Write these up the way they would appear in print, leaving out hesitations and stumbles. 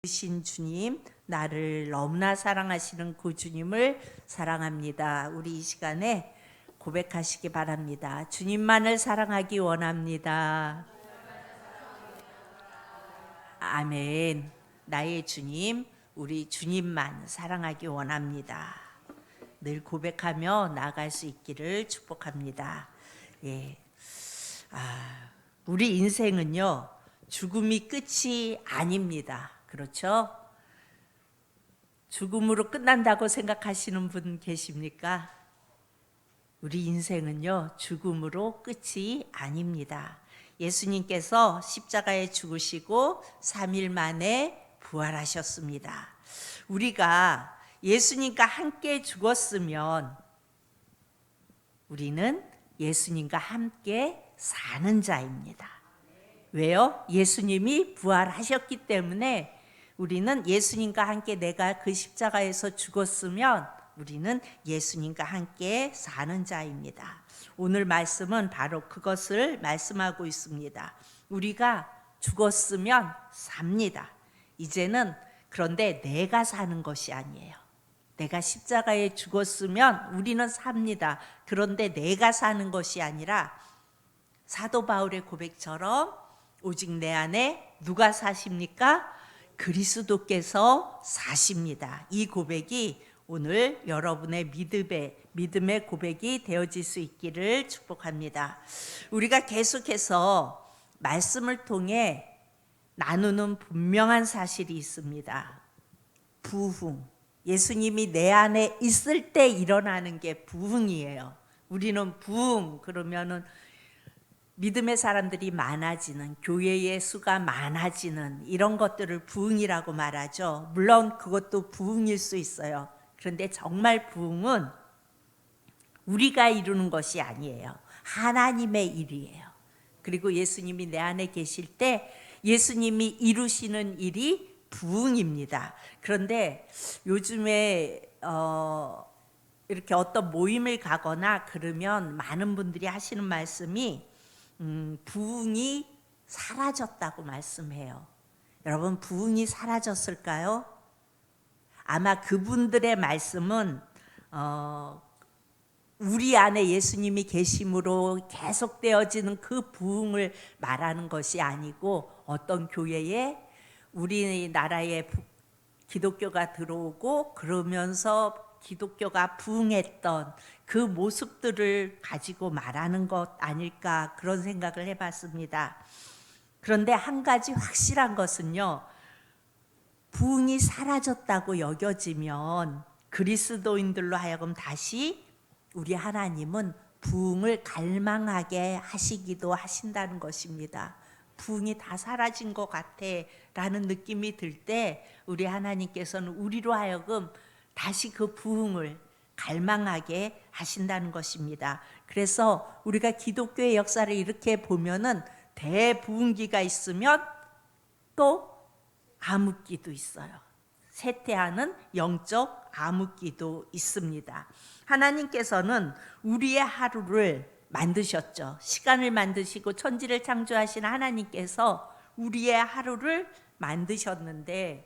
신 주님, 나를 너무나 사랑하시는 그 주님을 사랑합니다. 우리 이 시간에 고백하시기 바랍니다. 주님만을 사랑하기 원합니다. 아멘. 나의 주님, 우리 주님만 사랑하기 원합니다. 늘 고백하며 나아갈 수 있기를 축복합니다. 예. 우리 인생은요, 죽음이 끝이 아닙니다. 그렇죠? 죽음으로 끝난다고 생각하시는 분 계십니까? 우리 인생은요, 죽음으로 끝이 아닙니다. 예수님께서 십자가에 죽으시고 3일 만에 부활하셨습니다. 우리가 예수님과 함께 죽었으면 우리는 예수님과 함께 사는 자입니다. 왜요? 예수님이 부활하셨기 때문에 우리는 예수님과 함께, 내가 그 십자가에서 죽었으면 우리는 예수님과 함께 사는 자입니다. 오늘 말씀은 바로 그것을 말씀하고 있습니다. 우리가 죽었으면 삽니다. 이제는, 그런데 내가 사는 것이 아니에요. 내가 십자가에 죽었으면 우리는 삽니다. 그런데 내가 사는 것이 아니라 사도 바울의 고백처럼 오직 내 안에 누가 사십니까? 그리스도께서 사십니다. 이 고백이 오늘 여러분의 믿음의 고백이 되어질 수 있기를 축복합니다. 우리가 계속해서 말씀을 통해 나누는 분명한 사실이 있습니다. 부흥. 예수님이 내 안에 있을 때 일어나는 게 부흥이에요. 우리는 부흥 그러면은 믿음의 사람들이 많아지는, 교회의 수가 많아지는 이런 것들을 부흥이라고 말하죠. 물론 그것도 부흥일 수 있어요. 그런데 정말 부흥은 우리가 이루는 것이 아니에요. 하나님의 일이에요. 그리고 예수님이 내 안에 계실 때 예수님이 이루시는 일이 부흥입니다. 그런데 요즘에 이렇게 어떤 모임을 가거나 그러면 많은 분들이 하시는 말씀이 부흥이 사라졌다고 말씀해요. 여러분, 부흥이 사라졌을까요? 아마 그분들의 말씀은 우리 안에 예수님이 계심으로 계속되어지는 그 부흥을 말하는 것이 아니고, 어떤 교회에 우리나라에 기독교가 들어오고 그러면서 기독교가 부흥했던 그 모습들을 가지고 말하는 것 아닐까, 그런 생각을 해봤습니다. 그런데 한 가지 확실한 것은요, 부흥이 사라졌다고 여겨지면 그리스도인들로 하여금 다시 우리 하나님은 부흥을 갈망하게 하시기도 하신다는 것입니다. 부흥이 다 사라진 것 같아 라는 느낌이 들 때 우리 하나님께서는 우리로 하여금 다시 그 부흥을 갈망하게 하신다는 것입니다. 그래서 우리가 기독교의 역사를 이렇게 보면은 대부흥기가 있으면 또 암흑기도 있어요. 쇠퇴하는 영적 암흑기도 있습니다. 하나님께서는 우리의 하루를 만드셨죠. 시간을 만드시고 천지를 창조하신 하나님께서 우리의 하루를 만드셨는데,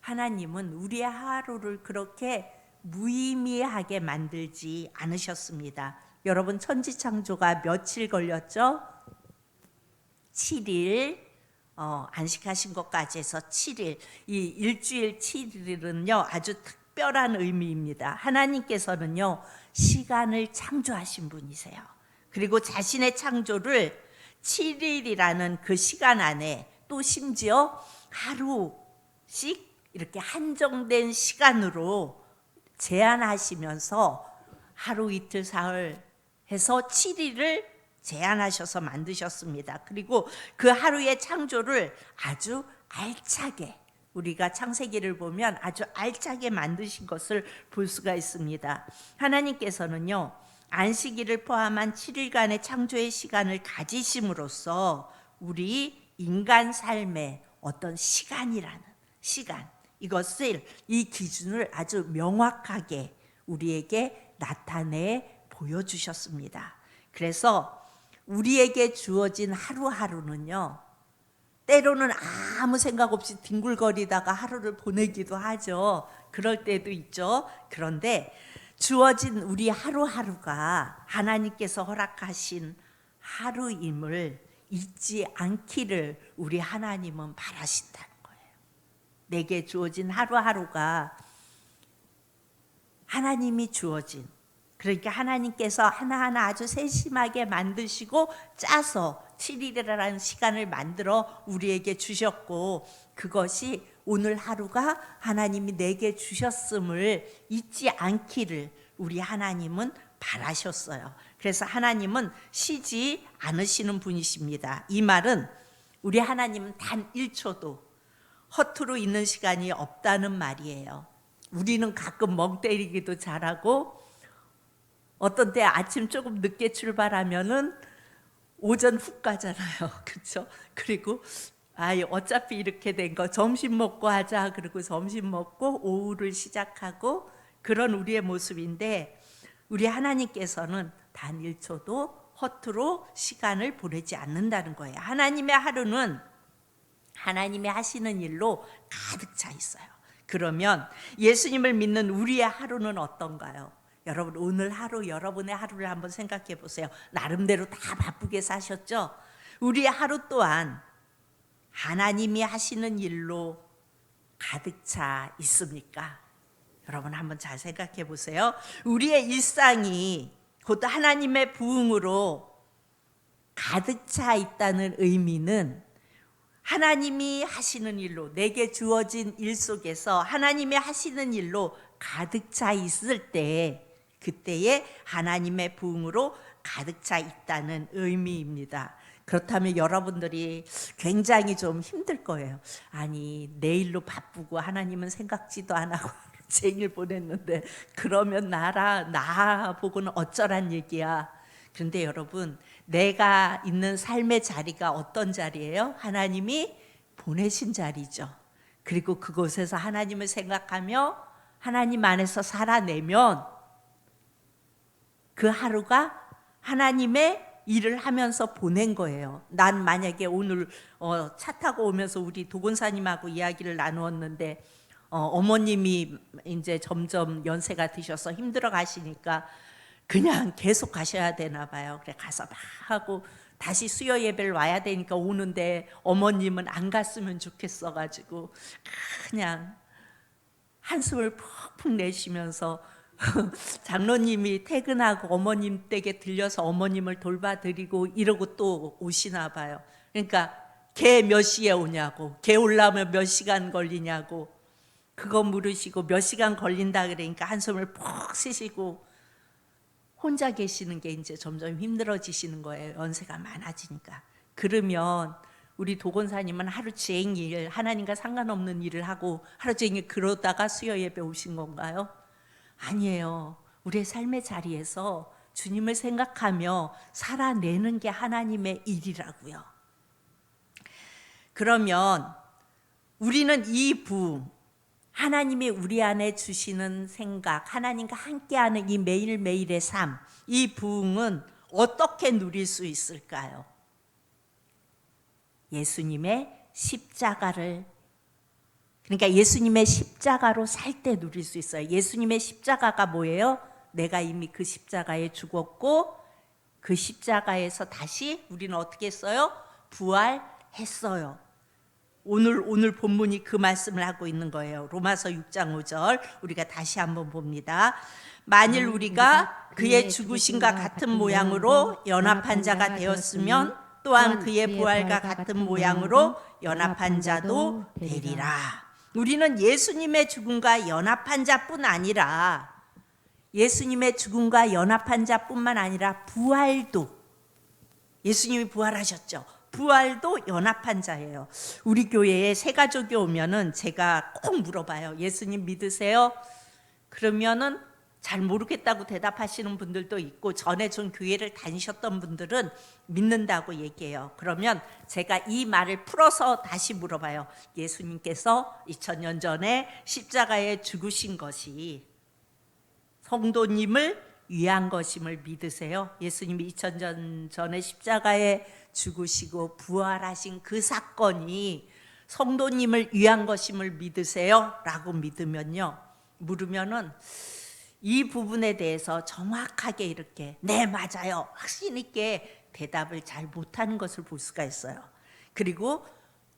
하나님은 우리의 하루를 그렇게 무의미하게 만들지 않으셨습니다. 여러분, 천지 창조가 며칠 걸렸죠? 7일, 안식하신 것까지 해서 7일. 이 일주일 7일은요 아주 특별한 의미입니다. 하나님께서는요 시간을 창조하신 분이세요. 그리고 자신의 창조를 7일이라는 그 시간 안에, 또 심지어 하루씩 이렇게 한정된 시간으로 제한하시면서 하루 이틀 사흘 해서 7일을 제한하셔서 만드셨습니다. 그리고 그 하루의 창조를 아주 알차게, 우리가 창세기를 보면 아주 알차게 만드신 것을 볼 수가 있습니다. 하나님께서는요 안식일을 포함한 7일간의 창조의 시간을 가지심으로써 우리 인간 삶의 어떤 시간이라는 시간, 이것을, 이 기준을 아주 명확하게 우리에게 나타내 보여주셨습니다. 그래서 우리에게 주어진 하루하루는요 때로는 아무 생각 없이 뒹굴거리다가 하루를 보내기도 하죠. 그럴 때도 있죠. 그런데 주어진 우리 하루하루가 하나님께서 허락하신 하루임을 잊지 않기를 우리 하나님은 바라신다는 거예요. 내게 주어진 하루하루가 하나님이 주어진, 그러니까 하나님께서 하나하나 아주 세심하게 만드시고 짜서 7일이라는 시간을 만들어 우리에게 주셨고, 그것이 오늘 하루가 하나님이 내게 주셨음을 잊지 않기를 우리 하나님은 바라셨어요. 그래서 하나님은 쉬지 않으시는 분이십니다. 이 말은 우리 하나님은 단 1초도 허투루 있는 시간이 없다는 말이에요. 우리는 가끔 멍 때리기도 잘하고, 어떤 때 아침 조금 늦게 출발하면은 오전 훅 가잖아요. 그렇죠? 그리고 어차피 이렇게 된 거 점심 먹고 하자. 그리고 점심 먹고 오후를 시작하고, 그런 우리의 모습인데, 우리 하나님께서는 단 1초도 허투루 시간을 보내지 않는다는 거예요. 하나님의 하루는 하나님이 하시는 일로 가득 차 있어요. 그러면 예수님을 믿는 우리의 하루는 어떤가요? 여러분, 오늘 하루, 여러분의 하루를 한번 생각해 보세요. 나름대로 다 바쁘게 사셨죠? 우리의 하루 또한 하나님이 하시는 일로 가득 차 있습니까? 여러분 한번 잘 생각해 보세요. 우리의 일상이 곧 하나님의 부흥으로 가득 차 있다는 의미는 하나님이 하시는 일로, 내게 주어진 일 속에서 하나님이 하시는 일로 가득 차 있을 때, 그때에 하나님의 부흥으로 가득 차 있다는 의미입니다. 그렇다면 여러분들이 굉장히 좀 힘들 거예요. 아니, 내일로 바쁘고 하나님은 생각지도 안 하고 생일 보냈는데 그러면 나 보고는 어쩌란 얘기야. 그런데 여러분, 내가 있는 삶의 자리가 어떤 자리예요? 하나님이 보내신 자리죠. 그리고 그곳에서 하나님을 생각하며 하나님 안에서 살아내면 그 하루가 하나님의 일을 하면서 보낸 거예요. 난 만약에 오늘 차 타고 오면서 우리 도곤사님하고 이야기를 나누었는데, 어머님이 이제 점점 연세가 드셔서 힘들어 가시니까 그냥 계속 가셔야 되나 봐요. 그래 가서 막 하고 다시 수요 예배를 와야 되니까 오는데, 어머님은 안 갔으면 좋겠어 가지고 그냥 한숨을 푹푹 내쉬면서 장로님이 퇴근하고 어머님 댁에 들려서 어머님을 돌봐드리고 이러고 또 오시나 봐요. 그러니까 개 몇 시에 오냐고, 개 올라오면 몇 시간 걸리냐고 그거 물으시고, 몇 시간 걸린다 그러니까 한숨을 푹 쉬시고 혼자 계시는 게 이제 점점 힘들어지시는 거예요. 연세가 많아지니까. 그러면 우리 도건사님은 하루 종일 하나님과 상관없는 일을 하고 하루 종일 그러다가 수요 예배 오신 건가요? 아니에요. 우리의 삶의 자리에서 주님을 생각하며 살아내는 게 하나님의 일이라고요. 그러면 우리는 이 부흥, 하나님이 우리 안에 주시는 생각, 하나님과 함께하는 이 매일매일의 삶, 이 부흥은 어떻게 누릴 수 있을까요? 예수님의 십자가를, 그러니까 예수님의 십자가로 살 때 누릴 수 있어요. 예수님의 십자가가 뭐예요? 내가 이미 그 십자가에 죽었고 그 십자가에서 다시 우리는 어떻게 했어요? 부활했어요. 오늘 본문이 그 말씀을 하고 있는 거예요. 로마서 6장 5절 우리가 다시 한번 봅니다. 만일 우리가 그의 죽으심과 같은 모양으로 연합한 자가 되었으면 또한 그의 부활과 같은 모양으로 연합한 자도 되리라. 우리는 예수님의 죽음과 연합한 자뿐 아니라, 예수님의 죽음과 연합한 자뿐만 아니라 부활도, 예수님이 부활하셨죠. 부활도 연합한 자예요. 우리 교회에 새 가족이 오면은 제가 꼭 물어봐요. 예수님 믿으세요? 그러면은 잘 모르겠다고 대답하시는 분들도 있고, 전에 좀 교회를 다니셨던 분들은 믿는다고 얘기해요. 그러면 제가 이 말을 풀어서 다시 물어봐요. 예수님께서 2000년 전에 십자가에 죽으신 것이 성도님을 위한 것임을 믿으세요? 예수님이 2000년 전에 십자가에 죽으시고 부활하신 그 사건이 성도님을 위한 것임을 믿으세요? 라고 물으면은 이 부분에 대해서 정확하게 이렇게 네 맞아요 확신 있게 대답을 잘 못하는 것을 볼 수가 있어요. 그리고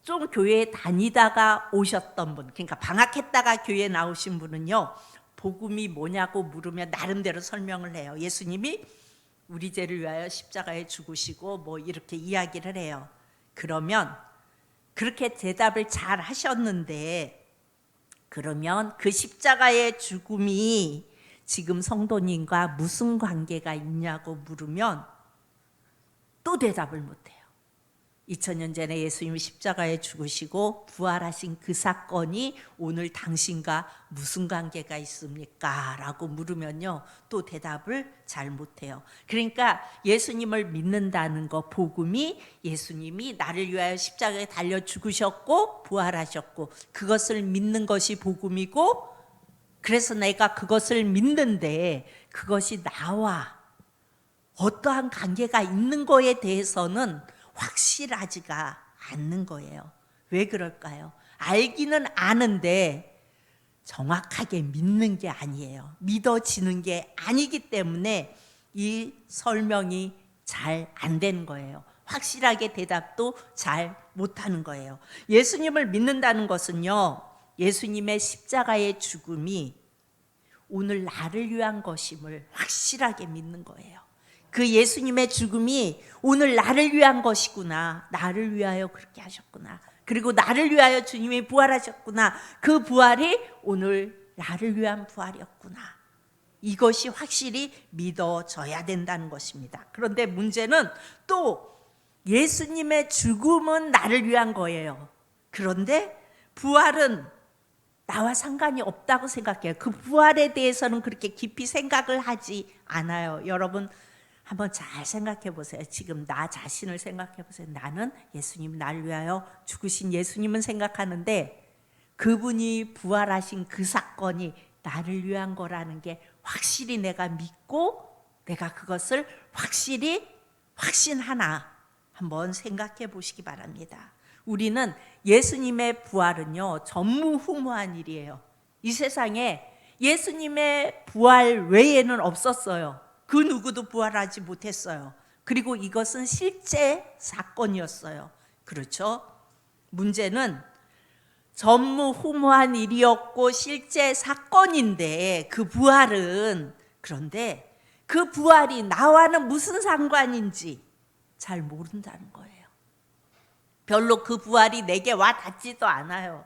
좀 교회에 다니다가 오셨던 분, 그러니까 방학했다가 교회에 나오신 분은요, 복음이 뭐냐고 물으면 나름대로 설명을 해요. 예수님이 우리 죄를 위하여 십자가에 죽으시고 뭐 이렇게 이야기를 해요. 그러면 그렇게 대답을 잘 하셨는데, 그러면 그 십자가의 죽음이 지금 성도님과 무슨 관계가 있냐고 물으면 또 대답을 못해요. 2000년 전에 예수님이 십자가에 죽으시고 부활하신 그 사건이 오늘 당신과 무슨 관계가 있습니까? 라고 물으면요, 또 대답을 잘 못해요. 그러니까 예수님을 믿는다는 거, 복음이 예수님이 나를 위하여 십자가에 달려 죽으셨고 부활하셨고 그것을 믿는 것이 복음이고, 그래서 내가 그것을 믿는데 그것이 나와 어떠한 관계가 있는 거에 대해서는 확실하지가 않는 거예요. 왜 그럴까요? 알기는 아는데 정확하게 믿는 게 아니에요. 믿어지는 게 아니기 때문에 이 설명이 잘 안 되는 거예요. 확실하게 대답도 잘 못하는 거예요. 예수님을 믿는다는 것은요, 예수님의 십자가의 죽음이 오늘 나를 위한 것임을 확실하게 믿는 거예요. 그 예수님의 죽음이 오늘 나를 위한 것이구나, 나를 위하여 그렇게 하셨구나, 그리고 나를 위하여 주님이 부활하셨구나, 그 부활이 오늘 나를 위한 부활이었구나, 이것이 확실히 믿어져야 된다는 것입니다. 그런데 문제는 또 예수님의 죽음은 나를 위한 거예요. 그런데 부활은 나와 상관이 없다고 생각해요. 그 부활에 대해서는 그렇게 깊이 생각을 하지 않아요. 여러분 한번 잘 생각해 보세요. 지금 나 자신을 생각해 보세요. 나는 예수님, 나를 위하여 죽으신 예수님은 생각하는데 그분이 부활하신 그 사건이 나를 위한 거라는 게 확실히 내가 믿고 내가 그것을 확실히 확신하나 한번 생각해 보시기 바랍니다. 우리는 예수님의 부활은요, 전무후무한 일이에요. 이 세상에 예수님의 부활 외에는 없었어요. 그 누구도 부활하지 못했어요. 그리고 이것은 실제 사건이었어요. 그렇죠? 문제는 전무후무한 일이었고 실제 사건인데 그 부활은, 그런데 그 부활이 나와는 무슨 상관인지 잘 모른다는 거예요. 별로 그 부활이 내게 와 닿지도 않아요.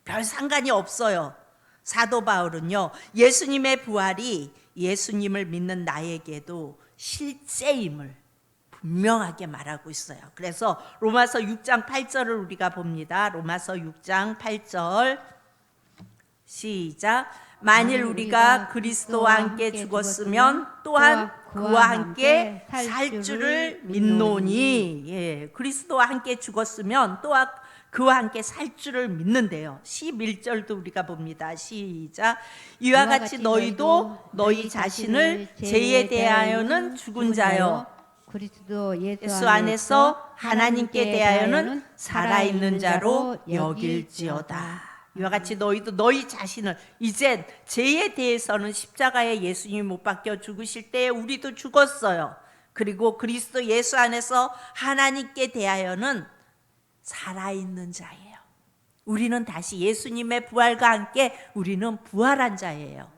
별 상관이 없어요. 사도 바울은요, 예수님의 부활이 예수님을 믿는 나에게도 실제임을 분명하게 말하고 있어요. 그래서 로마서 6장 8절을 우리가 봅니다. 로마서 6장 8절 시작. 만일 우리가 그리스도와 함께 죽었으면 또한 그와 함께 살 줄을 믿노니. 예, 그리스도와 함께 죽었으면 또한 그와 함께 살 줄을 믿는데요. 11절도 우리가 봅니다. 시작. 이와 같이 너희도 너희 자신을 죄에 대하여는 죽은 자요, 그리스도 예수 안에서 하나님께 대하여는 살아있는 자로 여길지어다. 이와 같이 너희도 너희 자신을, 이젠 죄에 대해서는 십자가에 예수님이 못 박혀 죽으실 때에 우리도 죽었어요. 그리고 그리스도 예수 안에서 하나님께 대하여는 살아있는 자예요. 우리는 다시 예수님의 부활과 함께 우리는 부활한 자예요.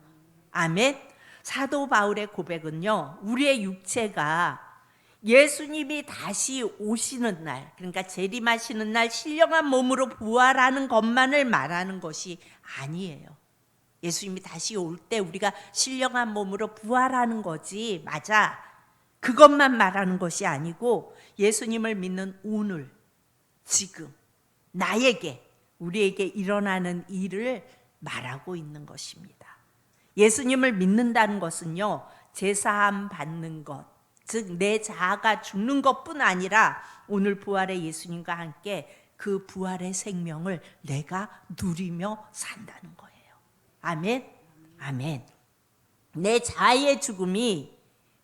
아멘. 사도 바울의 고백은요, 우리의 육체가 예수님이 다시 오시는 날, 그러니까 재림하시는 날 신령한 몸으로 부활하는 것만을 말하는 것이 아니에요. 예수님이 다시 올 때 우리가 신령한 몸으로 부활하는 거지, 맞아, 그것만 말하는 것이 아니고 예수님을 믿는 오늘, 지금 나에게, 우리에게 일어나는 일을 말하고 있는 것입니다. 예수님을 믿는다는 것은요, 제사함 받는 것, 즉 내 자아가 죽는 것뿐 아니라 오늘 부활의 예수님과 함께 그 부활의 생명을 내가 누리며 산다는 거예요. 아멘. 아멘. 내 자아의 죽음이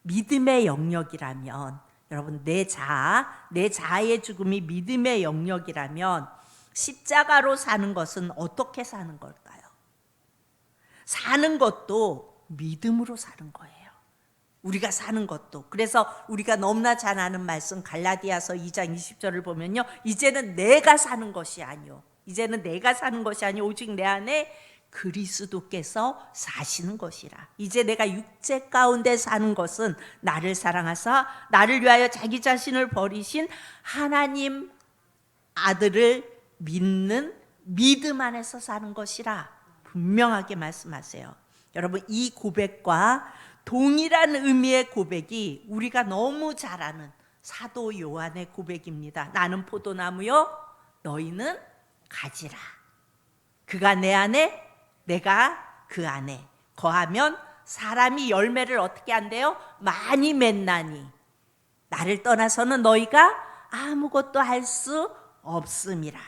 믿음의 영역이라면 여러분, 내 자아의 죽음이 믿음의 영역이라면 십자가로 사는 것은 어떻게 사는 걸까요? 사는 것도 믿음으로 사는 거예요. 우리가 사는 것도. 그래서 우리가 너무나 잘 아는 말씀 갈라디아서 2장 20절을 보면요, 이제는 내가 사는 것이 아니요, 이제는 내가 사는 것이 아니요 오직 내 안에 그리스도께서 사시는 것이라. 이제 내가 육체 가운데 사는 것은 나를 사랑하사 나를 위하여 자기 자신을 버리신 하나님 아들을 믿는 믿음 안에서 사는 것이라 분명하게 말씀하세요. 여러분, 이 고백과 동일한 의미의 고백이 우리가 너무 잘 아는 사도 요한의 고백입니다. 나는 포도나무요 너희는 가지라. 그가 내 안에 내가 그 안에 거하면 사람이 열매를 어떻게 한대요? 많이 맺나니 나를 떠나서는 너희가 아무것도 할 수 없음이라.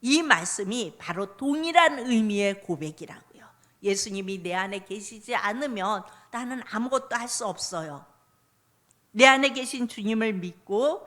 이 말씀이 바로 동일한 의미의 고백이라고요. 예수님이 내 안에 계시지 않으면 나는 아무것도 할 수 없어요. 내 안에 계신 주님을 믿고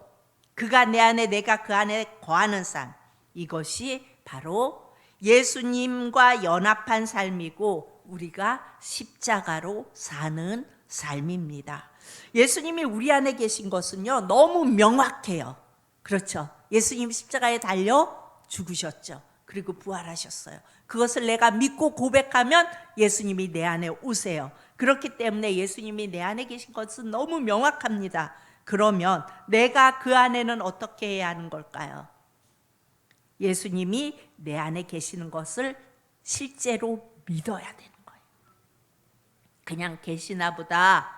그가 내 안에 내가 그 안에 거하는 삶, 이것이 바로 예수님과 연합한 삶이고 우리가 십자가로 사는 삶입니다. 예수님이 우리 안에 계신 것은요, 너무 명확해요. 그렇죠? 예수님 십자가에 달려 죽으셨죠. 그리고 부활하셨어요. 그것을 내가 믿고 고백하면 예수님이 내 안에 오세요. 그렇기 때문에 예수님이 내 안에 계신 것은 너무 명확합니다. 그러면 내가 그 안에는 어떻게 해야 하는 걸까요? 예수님이 내 안에 계시는 것을 실제로 믿어야 되는 거예요. 그냥 계시나 보다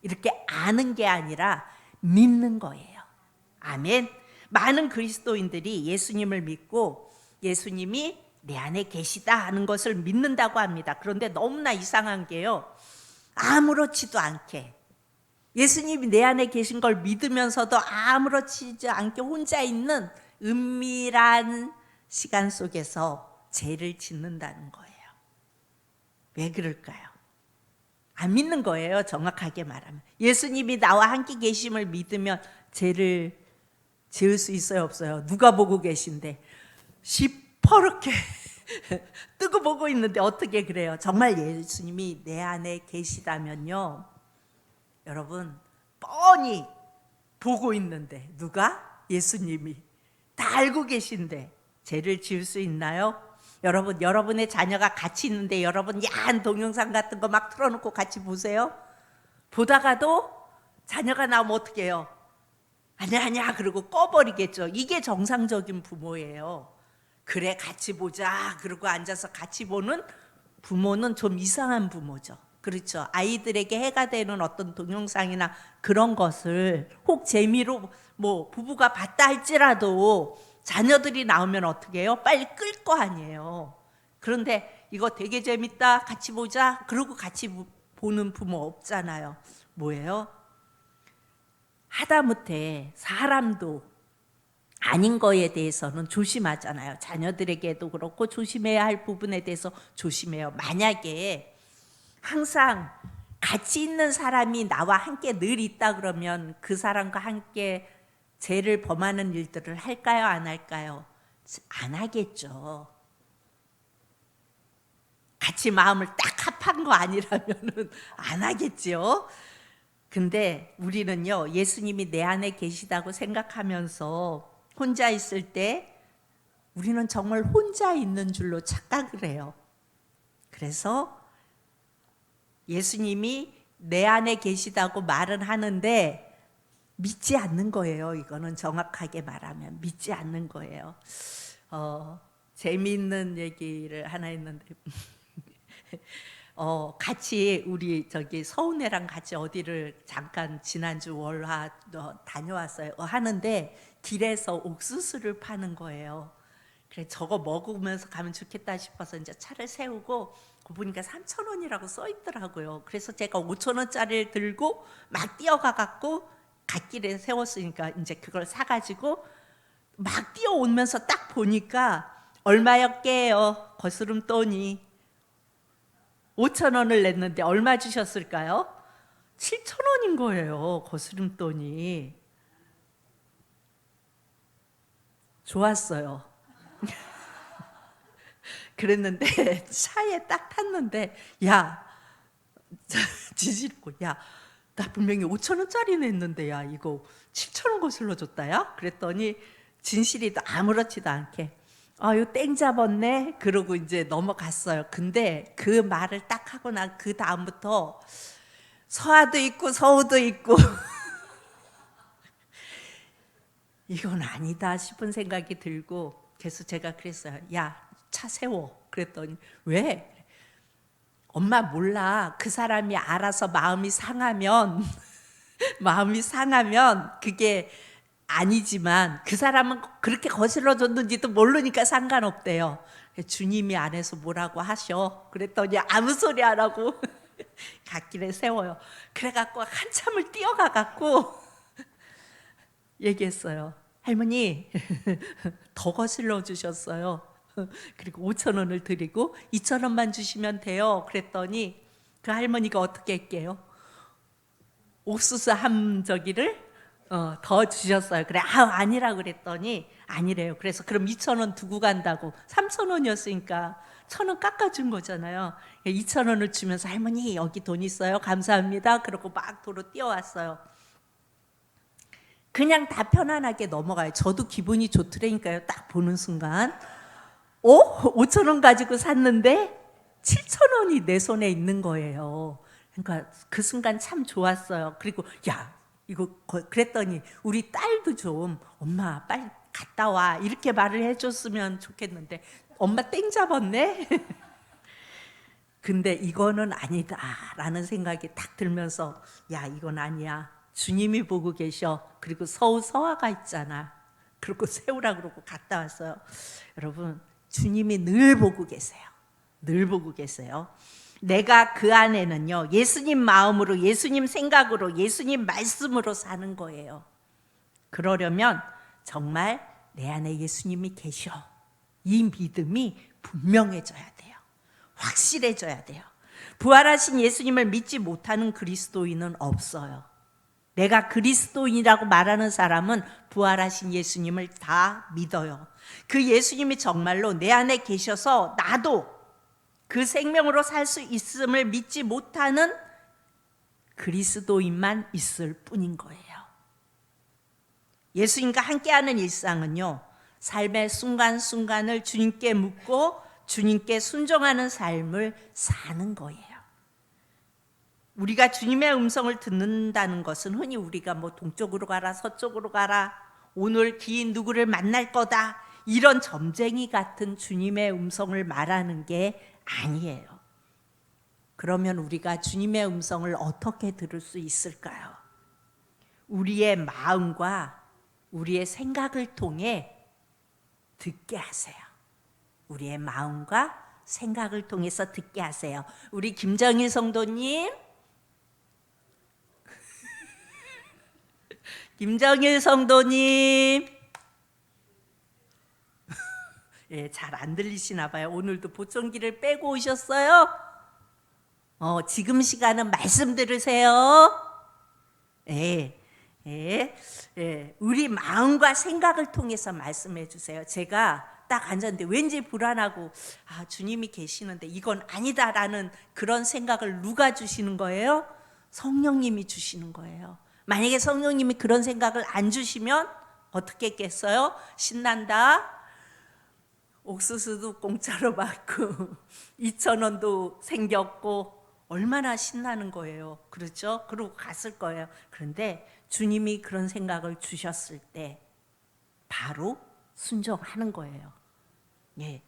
이렇게 아는 게 아니라 믿는 거예요. 아멘. 많은 그리스도인들이 예수님을 믿고 예수님이 내 안에 계시다 하는 것을 믿는다고 합니다. 그런데 너무나 이상한 게요, 아무렇지도 않게 예수님이 내 안에 계신 걸 믿으면서도 아무렇지도 않게 혼자 있는 은밀한 시간 속에서 죄를 짓는다는 거예요. 왜 그럴까요? 안 믿는 거예요. 정확하게 말하면 예수님이 나와 함께 계심을 믿으면 죄를 지을 수 있어요, 없어요? 누가 보고 계신데 시퍼렇게 뜨고 보고 있는데 어떻게 그래요? 정말 예수님이 내 안에 계시다면요, 여러분, 뻔히 보고 있는데 누가? 예수님이 다 알고 계신데 죄를 지을 수 있나요? 여러분, 여러분의 자녀가 같이 있는데 여러분 야한 동영상 같은 거 막 틀어놓고 같이 보세요. 보다가도 자녀가 나오면 어떻게 해요? 아니야 그러고 꺼버리겠죠. 이게 정상적인 부모예요. 그래 같이 보자 그러고 앉아서 같이 보는 부모는 좀 이상한 부모죠. 그렇죠? 아이들에게 해가 되는 어떤 동영상이나 그런 것을 혹 재미로 뭐 부부가 봤다 할지라도 자녀들이 나오면 어떻게 해요? 빨리 끌 거 아니에요. 그런데 이거 되게 재밌다 같이 보자 그러고 같이 보는 부모 없잖아요. 뭐예요? 하다못해 사람도 아닌 거에 대해서는 조심하잖아요. 자녀들에게도 그렇고 조심해야 할 부분에 대해서 조심해요. 만약에 항상 같이 있는 사람이 나와 함께 늘 있다 그러면 그 사람과 함께 죄를 범하는 일들을 할까요? 안 할까요? 안 하겠죠. 같이 마음을 딱 합한 거 아니라면은 안 하겠죠. 근데 우리는요, 예수님이 내 안에 계시다고 생각하면서 혼자 있을 때 우리는 정말 혼자 있는 줄로 착각을 해요. 그래서 예수님이 내 안에 계시다고 말은 하는데 믿지 않는 거예요. 이거는 정확하게 말하면 믿지 않는 거예요. 재미있는 얘기를 하나 했는데 같이 우리 저기 서운애랑 같이 어디를 잠깐 지난주 월화 다녀왔어요. 하는데 길에서 옥수수를 파는 거예요. 그래 저거 먹으면서 가면 좋겠다 싶어서 이제 차를 세우고 보니까 3,000원이라고 써 있더라고요. 그래서 제가 5,000원짜리를 들고 막 뛰어가 갖고 갓길에 세웠으니까 이제 그걸 사가지고 막 뛰어오면서 딱 보니까 얼마였게요? 거스름돈이 5,000원을 냈는데 얼마 주셨을까요? 7,000원인 거예요. 거스름돈이. 좋았어요. 그랬는데 차에 딱 탔는데 야, 지지고 야, 나 분명히 5천 원짜리 냈는데 야 이거 7천 원 거슬러 줬다 야? 그랬더니 진실이 아무렇지도 않게 아유 땡 잡았네 그러고 이제 넘어갔어요. 근데 그 말을 딱 하고 난 그 다음부터 서하도 있고 서우도 있고 이건 아니다 싶은 생각이 들고 그래서 제가 그랬어요. 야, 차 세워. 그랬더니 왜? 엄마 몰라. 그 사람이 알아서 마음이 상하면 그게 아니지만 그 사람은 그렇게 거슬러 줬는지도 모르니까 상관없대요. 주님이 안에서 뭐라고 하셔. 그랬더니 아무 소리 안 하고 갓길에 세워요. 그래갖고 한참을 뛰어가갖고 얘기했어요. 할머니 더 거슬러 주셨어요. 그리고 5천 원을 드리고 2천 원만 주시면 돼요. 그랬더니 그 할머니가 어떻게 할게요? 옥수수 한 저기를 더 주셨어요. 그래 아니라 그랬더니 아니래요. 그래서 그럼 2천 원 두고 간다고 3천 원이었으니까 1,000원 깎아준 거잖아요. 2천 원을 주면서 할머니 여기 돈 있어요. 감사합니다. 그러고 막 도로 뛰어왔어요. 그냥 다 편안하게 넘어가요. 저도 기분이 좋더라니까요. 딱 보는 순간 5천 원 가지고 샀는데 7천 원이 내 손에 있는 거예요. 그러니까 그 순간 참 좋았어요. 그리고 야 이거 그랬더니 우리 딸도 좀 엄마 빨리 갔다 와 이렇게 말을 해줬으면 좋겠는데 엄마 땡 잡았네. 근데 이거는 아니다라는 생각이 딱 들면서 야 이건 아니야. 주님이 보고 계셔. 그리고 서하가 있잖아. 그리고 세우라 그러고 갔다 왔어요. 여러분 주님이 늘 보고 계세요. 늘 보고 계세요. 내가 그 안에는요 예수님 마음으로 예수님 생각으로 예수님 말씀으로 사는 거예요. 그러려면 정말 내 안에 예수님이 계셔. 이 믿음이 분명해져야 돼요. 확실해져야 돼요. 부활하신 예수님을 믿지 못하는 그리스도인은 없어요. 내가 그리스도인이라고 말하는 사람은 부활하신 예수님을 다 믿어요. 그 예수님이 정말로 내 안에 계셔서 나도 그 생명으로 살 수 있음을 믿지 못하는 그리스도인만 있을 뿐인 거예요. 예수님과 함께하는 일상은요, 삶의 순간순간을 주님께 묻고 주님께 순종하는 삶을 사는 거예요. 우리가 주님의 음성을 듣는다는 것은 흔히 우리가 뭐 동쪽으로 가라 서쪽으로 가라 오늘 기인 누구를 만날 거다 이런 점쟁이 같은 주님의 음성을 말하는 게 아니에요. 그러면 우리가 주님의 음성을 어떻게 들을 수 있을까요? 우리의 마음과 우리의 생각을 통해 듣게 하세요. 우리의 마음과 생각을 통해서 듣게 하세요. 우리 김정일 성도님, 김정일 성도님, 예, 잘 안 들리시나 봐요. 오늘도 보청기를 빼고 오셨어요? 지금 시간은 말씀 들으세요. 예, 예, 예. 우리 마음과 생각을 통해서 말씀해 주세요. 제가 딱 앉았는데 왠지 불안하고 주님이 계시는데 이건 아니다라는 그런 생각을 누가 주시는 거예요? 성령님이 주시는 거예요. 만약에 성령님이 그런 생각을 안 주시면 어떻게 했겠어요? 신난다. 옥수수도 공짜로 받고 2,000원도 생겼고 얼마나 신나는 거예요. 그렇죠? 그러고 갔을 거예요. 그런데 주님이 그런 생각을 주셨을 때 바로 순종하는 거예요. 예.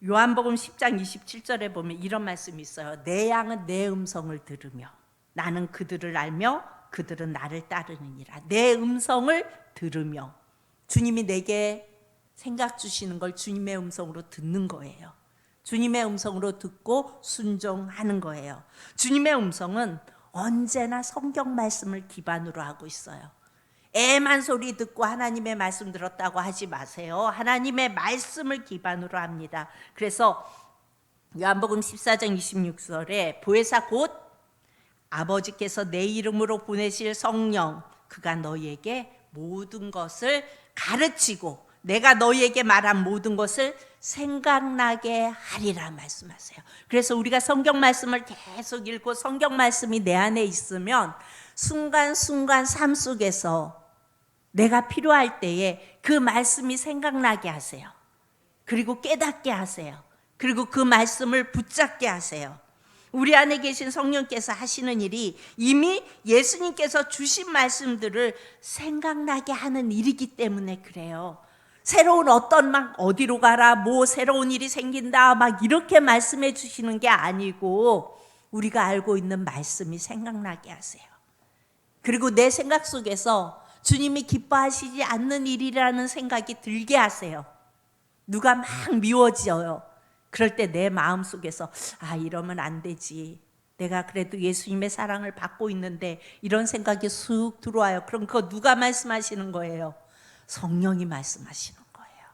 요한복음 10장 27절에 보면 이런 말씀이 있어요. 내 양은 내 음성을 들으며 나는 그들을 알며 그들은 나를 따르느니라. 내 음성을 들으며 주님이 내게 생각 주시는 걸 주님의 음성으로 듣는 거예요. 주님의 음성으로 듣고 순종하는 거예요. 주님의 음성은 언제나 성경 말씀을 기반으로 하고 있어요. 애만 소리 듣고 하나님의 말씀 들었다고 하지 마세요. 하나님의 말씀을 기반으로 합니다. 그래서 요한복음 14장 26절에 보혜사 곧 아버지께서 내 이름으로 보내실 성령 그가 너희에게 모든 것을 가르치고 내가 너희에게 말한 모든 것을 생각나게 하리라 말씀하세요. 그래서 우리가 성경 말씀을 계속 읽고 성경 말씀이 내 안에 있으면 순간순간 삶 속에서 내가 필요할 때에 그 말씀이 생각나게 하세요. 그리고 깨닫게 하세요. 그리고 그 말씀을 붙잡게 하세요. 우리 안에 계신 성령께서 하시는 일이 이미 예수님께서 주신 말씀들을 생각나게 하는 일이기 때문에 그래요. 새로운 어떤 막 어디로 가라, 뭐 새로운 일이 생긴다 막 이렇게 말씀해 주시는 게 아니고 우리가 알고 있는 말씀이 생각나게 하세요. 그리고 내 생각 속에서 주님이 기뻐하시지 않는 일이라는 생각이 들게 하세요. 누가 막 미워져요. 그럴 때 내 마음 속에서 이러면 안 되지. 내가 그래도 예수님의 사랑을 받고 있는데 이런 생각이 쑥 들어와요. 그럼 그거 누가 말씀하시는 거예요? 성령이 말씀하시는 거예요.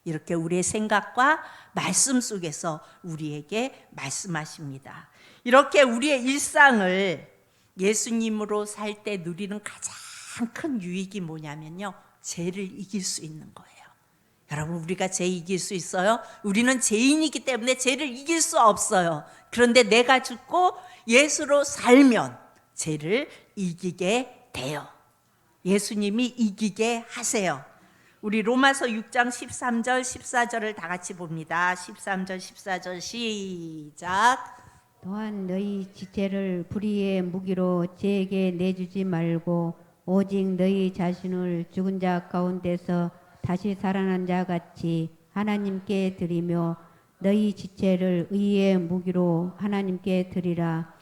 이렇게 우리의 생각과 말씀 속에서 우리에게 말씀하십니다. 이렇게 우리의 일상을 예수님으로 살 때 누리는 가장 큰 유익이 뭐냐면요, 죄를 이길 수 있는 거예요. 여러분, 우리가 죄 이길 수 있어요? 우리는 죄인이기 때문에 죄를 이길 수 없어요. 그런데 내가 죽고 예수로 살면 죄를 이기게 돼요. 예수님이 이기게 하세요. 우리 로마서 6장 13절 14절을 다 같이 봅니다. 13절 14절 시작. 또한 너희 지체를 불의의 무기로 죄에게 내주지 말고 오직 너희 자신을 죽은 자 가운데서 다시 살아난 자 같이 하나님께 드리며 너희 지체를 의의 무기로 하나님께 드리라.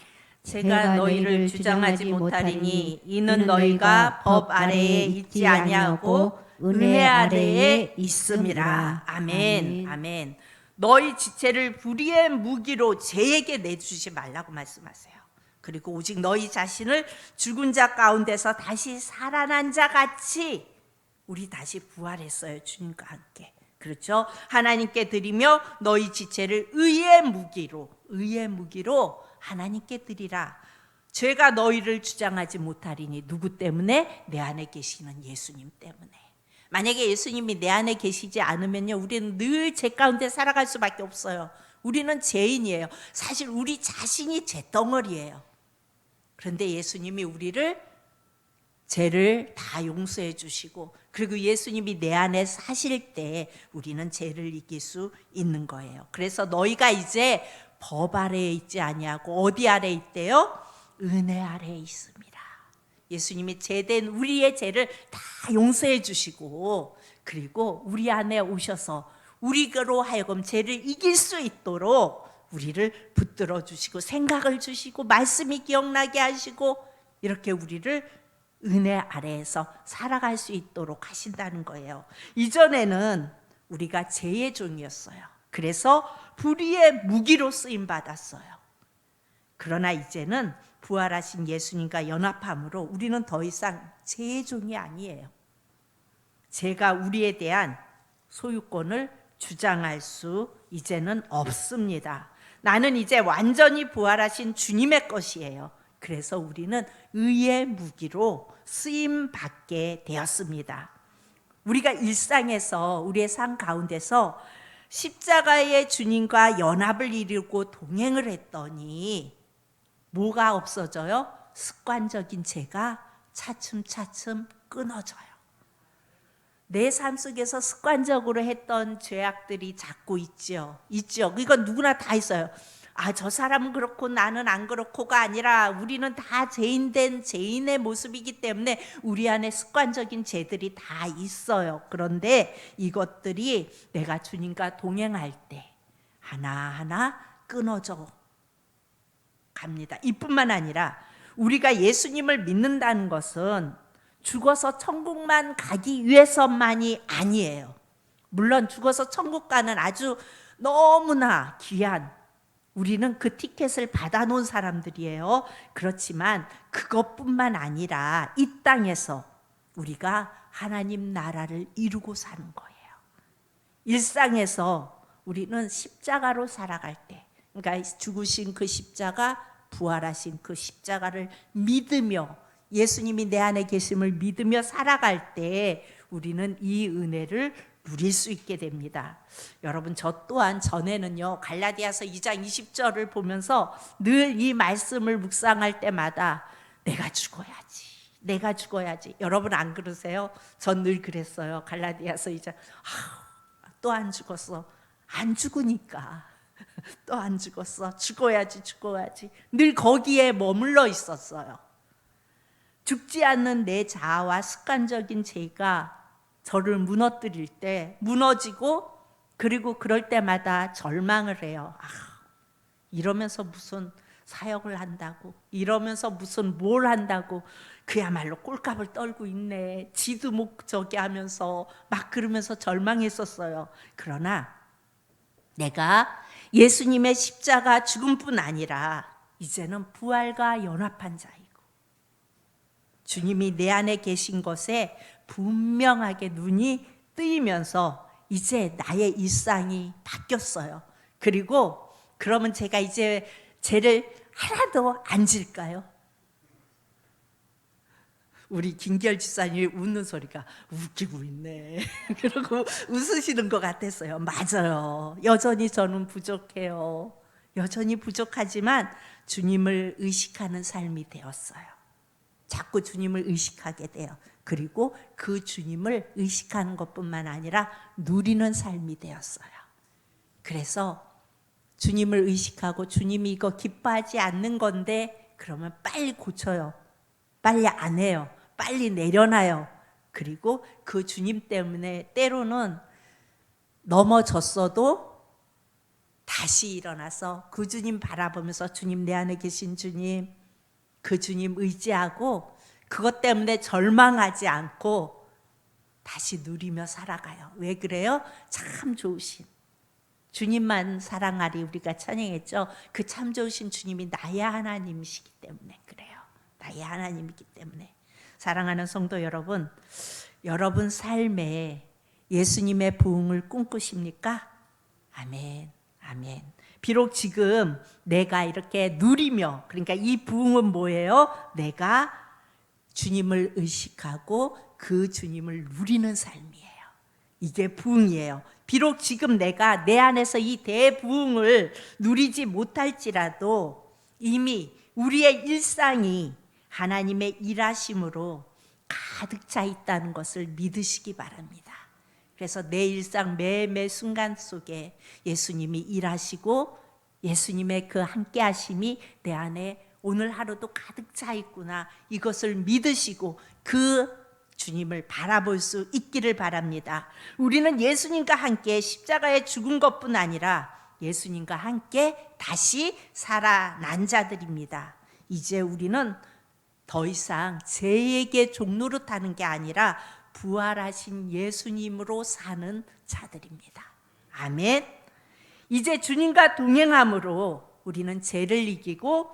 제가 너희를 주장하지 못하리니 이는 너희가 법 아래에 있지 아니하고 은혜 아래에 있음이라. 아멘. 아멘. 너희 지체를 불의의 무기로 죄에게 내주지 말라고 말씀하세요. 그리고 오직 너희 자신을 죽은 자 가운데서 다시 살아난 자 같이 우리 다시 부활했어요. 주님과 함께. 그렇죠? 하나님께 드리며 너희 지체를 의의 무기로 하나님께 드리라. 죄가 너희를 주장하지 못하리니 누구 때문에? 내 안에 계시는 예수님 때문에. 만약에 예수님이 내 안에 계시지 않으면요, 우리는 늘 죄 가운데 살아갈 수밖에 없어요. 우리는 죄인이에요. 사실 우리 자신이 죄덩어리예요. 그런데 예수님이 우리를 죄를 다 용서해 주시고, 그리고 예수님이 내 안에 사실 때 우리는 죄를 이길 수 있는 거예요. 그래서 너희가 이제 법 아래에 있지 아니하고 어디 아래에 있대요? 은혜 아래에 있습니다. 예수님이 죄된 우리의 죄를 다 용서해 주시고, 그리고 우리 안에 오셔서 우리로 하여금 죄를 이길 수 있도록 우리를 붙들어 주시고 생각을 주시고 말씀이 기억나게 하시고 이렇게 우리를 은혜 아래에서 살아갈 수 있도록 하신다는 거예요. 이전에는 우리가 죄의 종이었어요. 그래서 불의의 무기로 쓰임 받았어요. 그러나 이제는 부활하신 예수님과 연합함으로 우리는 더 이상 죄의 종이 아니에요. 죄가 우리에 대한 소유권을 주장할 수 이제는 없습니다. 나는 이제 완전히 부활하신 주님의 것이에요. 그래서 우리는 의의 무기로 쓰임 받게 되었습니다. 우리가 일상에서 우리의 삶 가운데서 십자가의 주님과 연합을 이루고 동행을 했더니 뭐가 없어져요? 습관적인 죄가 차츰차츰 끊어져요. 내 삶 속에서 습관적으로 했던 죄악들이 자꾸 있죠. 이건 누구나 다 있어요. 저 사람은 그렇고 나는 안 그렇고가 아니라 우리는 다 죄인된 죄인의 모습이기 때문에 우리 안에 습관적인 죄들이 다 있어요. 그런데 이것들이 내가 주님과 동행할 때 하나하나 끊어져 갑니다. 이뿐만 아니라 우리가 예수님을 믿는다는 것은 죽어서 천국만 가기 위해서만이 아니에요. 물론 죽어서 천국 가는 아주 너무나 귀한, 우리는 그 티켓을 받아놓은 사람들이에요. 그렇지만 그것뿐만 아니라 이 땅에서 우리가 하나님 나라를 이루고 사는 거예요. 일상에서 우리는 십자가로 살아갈 때, 그러니까 죽으신 그 십자가, 부활하신 그 십자가를 믿으며 예수님이 내 안에 계심을 믿으며 살아갈 때 우리는 이 은혜를 누릴 수 있게 됩니다. 여러분, 저 또한 전에는요, 갈라디아서 2장 20절을 보면서 늘 이 말씀을 묵상할 때마다 내가 죽어야지. 여러분 안 그러세요? 전 늘 그랬어요. 갈라디아서 2장 또 안 죽었어. 안 죽으니까 또 안 죽었어. 죽어야지. 늘 거기에 머물러 있었어요. 죽지 않는 내 자아와 습관적인 죄가 저를 무너뜨릴 때 무너지고, 그리고 그럴 때마다 절망을 해요. 이러면서 무슨 사역을 한다고, 이러면서 무슨 뭘 한다고, 그야말로 꼴값을 떨고 있네. 지도 목적이 하면서 막 그러면서 절망했었어요. 그러나 내가 예수님의 십자가 죽음뿐 아니라 이제는 부활과 연합한 자이고, 주님이 내 안에 계신 것에 분명하게 눈이 뜨이면서 이제 나의 일상이 바뀌었어요. 그리고 그러면 제가 이제 죄를 하나도 안 질까요? 우리 김결 지사님이 웃는 소리가 웃기고 있네. 그러고 웃으시는 것 같았어요. 맞아요. 여전히 저는 부족해요. 여전히 부족하지만 주님을 의식하는 삶이 되었어요. 자꾸 주님을 의식하게 돼요. 그리고 그 주님을 의식하는 것뿐만 아니라 누리는 삶이 되었어요. 그래서 주님을 의식하고 주님이 이거 기뻐하지 않는 건데 그러면 빨리 고쳐요. 빨리 안 해요. 빨리 내려놔요. 그리고 그 주님 때문에 때로는 넘어졌어도 다시 일어나서 그 주님 바라보면서 주님, 내 안에 계신 주님, 그 주님 의지하고 그것 때문에 절망하지 않고 다시 누리며 살아가요. 왜 그래요? 참 좋으신 주님만 사랑하리 우리가 찬양했죠. 그 참 좋으신 주님이 나의 하나님이시기 때문에 그래요. 나의 하나님이기 때문에. 사랑하는 성도 여러분, 여러분 삶에 예수님의 부흥을 꿈꾸십니까? 아멘, 아멘. 비록 지금 내가 이렇게 누리며, 그러니까 이 부흥은 뭐예요? 내가 주님을 의식하고 그 주님을 누리는 삶이에요. 이게 부흥이에요. 비록 지금 내가 내 안에서 이 대부흥을 누리지 못할지라도 이미 우리의 일상이 하나님의 일하심으로 가득 차 있다는 것을 믿으시기 바랍니다. 그래서 내 일상 매 순간 속에 예수님이 일하시고 예수님의 그 함께 하심이 내 안에 오늘 하루도 가득 차 있구나, 이것을 믿으시고 그 주님을 바라볼 수 있기를 바랍니다. 우리는 예수님과 함께 십자가에 죽은 것뿐 아니라 예수님과 함께 다시 살아난 자들입니다. 이제 우리는 더 이상 죄에게 종노릇하는 게 아니라 부활하신 예수님으로 사는 자들입니다. 아멘. 이제 주님과 동행함으로 우리는 죄를 이기고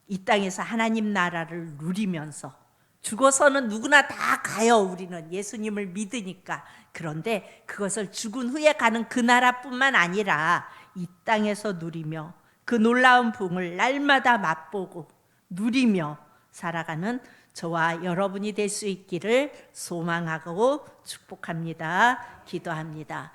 이 땅에서 하나님 나라를 누리면서, 죽어서는 누구나 다 가요. 우리는 예수님을 믿으니까. 그런데 그것을 죽은 후에 가는 그 나라뿐만 아니라 이 땅에서 누리며 그 놀라운 부흥을 날마다 맛보고 누리며 살아가는 저와 여러분이 될 수 있기를 소망하고 축복합니다. 기도합니다.